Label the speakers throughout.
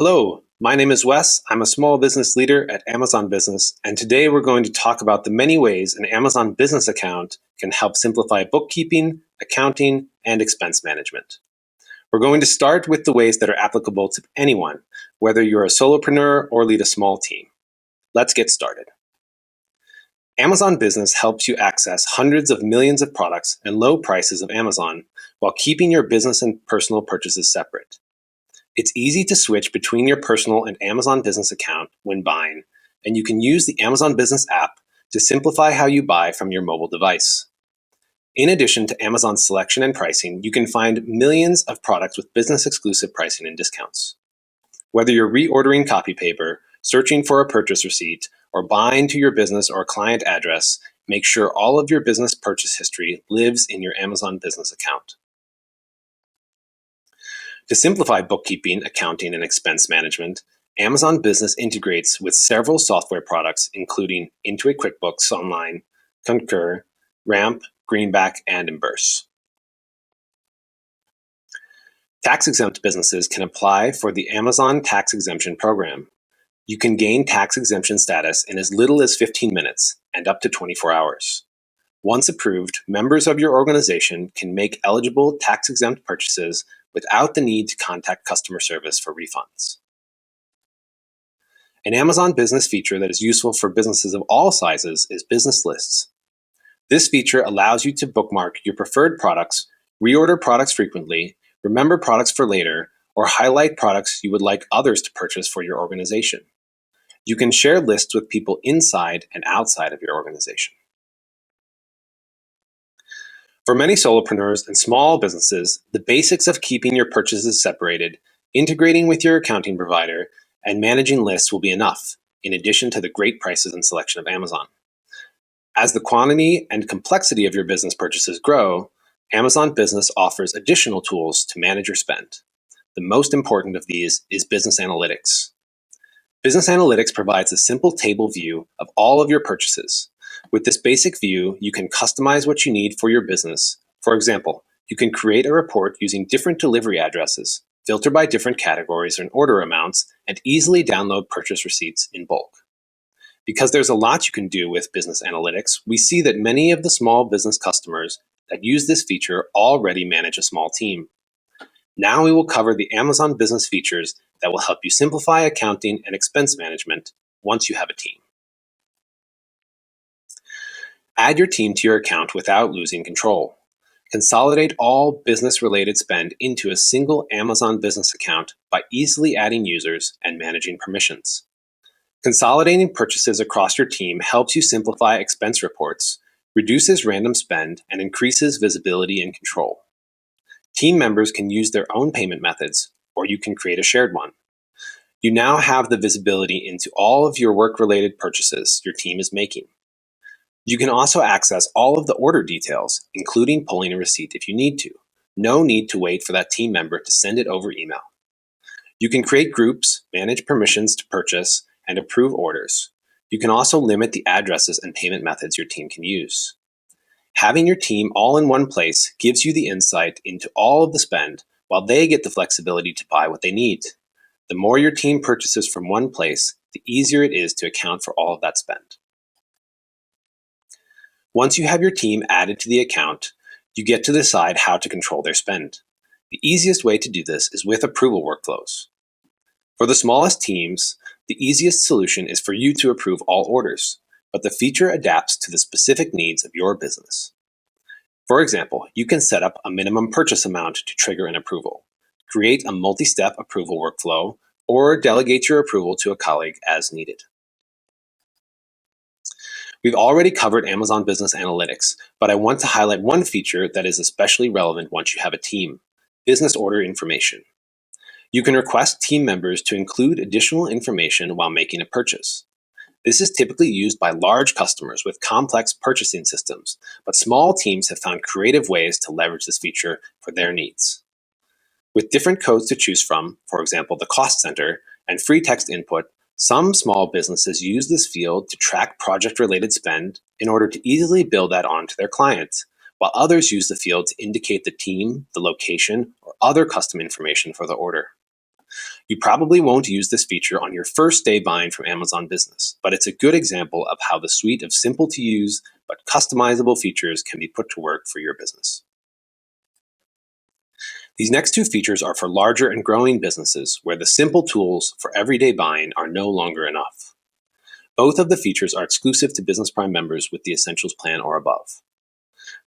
Speaker 1: Hello, my name is Wes. I'm a small business leader at Amazon Business, and today we're going to talk about the many ways an Amazon business account can help simplify bookkeeping, accounting, and expense management. We're going to start with the ways that are applicable to anyone, whether you're a solopreneur or lead a small team. Let's get started. Amazon Business helps you access hundreds of millions of products and low prices of Amazon while keeping your business and personal purchases separate. It's easy to switch between your personal and Amazon Business account when buying, and you can use the Amazon Business app to simplify how you buy from your mobile device. In addition to Amazon's selection and pricing, you can find millions of products with business-exclusive pricing and discounts. Whether you're reordering copy paper, searching for a purchase receipt, or buying to your business or client address, make sure all of your business purchase history lives in your Amazon Business account. To simplify bookkeeping, accounting, and expense management, Amazon Business integrates with several software products, including Intuit QuickBooks Online, Concur, Ramp, Greenback, and Emburse. Tax-exempt businesses can apply for the Amazon Tax Exemption Program. You can gain tax exemption status in as little as 15 minutes and up to 24 hours. Once approved, members of your organization can make eligible tax-exempt purchases without the need to contact customer service for refunds. An Amazon Business feature that is useful for businesses of all sizes is Business Lists. This feature allows you to bookmark your preferred products, reorder products frequently, remember products for later, or highlight products you would like others to purchase for your organization. You can share lists with people inside and outside of your organization. For many solopreneurs and small businesses, the basics of keeping your purchases separated, integrating with your accounting provider, and managing lists will be enough, in addition to the great prices and selection of Amazon. As the quantity and complexity of your business purchases grow, Amazon Business offers additional tools to manage your spend. The most important of these is Business Analytics. Business Analytics provides a simple table view of all of your purchases. With this basic view, you can customize what you need for your business. For example, you can create a report using different delivery addresses, filter by different categories and order amounts, and easily download purchase receipts in bulk. Because there's a lot you can do with Business Analytics, we see that many of the small business customers that use this feature already manage a small team. Now we will cover the Amazon Business features that will help you simplify accounting and expense management once you have a team. Add your team to your account without losing control. Consolidate all business-related spend into a single Amazon Business account by easily adding users and managing permissions. Consolidating purchases across your team helps you simplify expense reports, reduces random spend, and increases visibility and control. Team members can use their own payment methods, or you can create a shared one. You now have the visibility into all of your work-related purchases your team is making. You can also access all of the order details, including pulling a receipt if you need to. No need to wait for that team member to send it over email. You can create groups, manage permissions to purchase, and approve orders. You can also limit the addresses and payment methods your team can use. Having your team all in one place gives you the insight into all of the spend, while they get the flexibility to buy what they need. The more your team purchases from one place, the easier it is to account for all of that spend. Once you have your team added to the account, you get to decide how to control their spend. The easiest way to do this is with approval workflows. For the smallest teams, the easiest solution is for you to approve all orders, but the feature adapts to the specific needs of your business. For example, you can set up a minimum purchase amount to trigger an approval, create a multi-step approval workflow, or delegate your approval to a colleague as needed. We've already covered Amazon Business Analytics, but I want to highlight one feature that is especially relevant once you have a team: business order information. You can request team members to include additional information while making a purchase. This is typically used by large customers with complex purchasing systems, but small teams have found creative ways to leverage this feature for their needs. With different codes to choose from, for example, the cost center, and free text input, some small businesses use this field to track project-related spend in order to easily bill that on to their clients, while others use the field to indicate the team, the location, or other custom information for the order. You probably won't use this feature on your first day buying from Amazon Business, but it's a good example of how the suite of simple to use but customizable features can be put to work for your business. These next two features are for larger and growing businesses where the simple tools for everyday buying are no longer enough. Both of the features are exclusive to Business Prime members with the Essentials plan or above.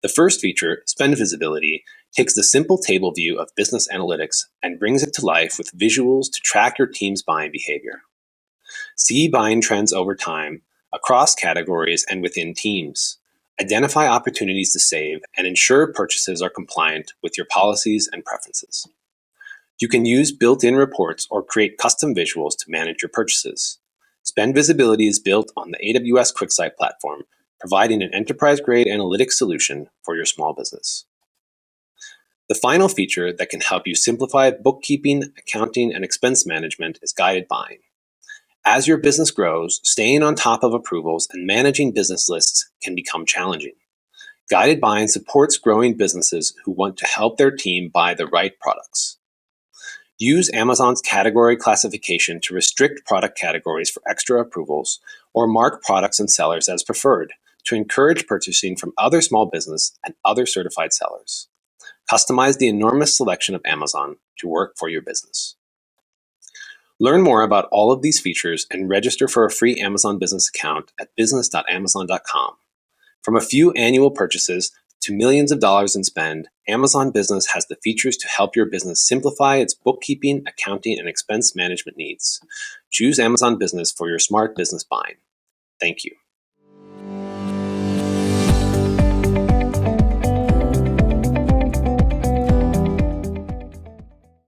Speaker 1: The first feature, Spend Visibility, takes the simple table view of business analytics and brings it to life with visuals to track your team's buying behavior. See buying trends over time, across categories and within teams. Identify opportunities to save and ensure purchases are compliant with your policies and preferences. You can use built-in reports or create custom visuals to manage your purchases. Spend Visibility is built on the AWS QuickSight platform, providing an enterprise-grade analytics solution for your small business. The final feature that can help you simplify bookkeeping, accounting, and expense management is guided buying. As your business grows, staying on top of approvals and managing business lists can become challenging. Guided buying supports growing businesses who want to help their team buy the right products. Use Amazon's category classification to restrict product categories for extra approvals or mark products and sellers as preferred to encourage purchasing from other small business and other certified sellers. Customize the enormous selection of Amazon to work for your business. Learn more about all of these features and register for a free Amazon Business account at business.amazon.com. From a few annual purchases to millions of dollars in spend, Amazon Business has the features to help your business simplify its bookkeeping, accounting, and expense management needs. Choose Amazon Business for your smart business buying. Thank you.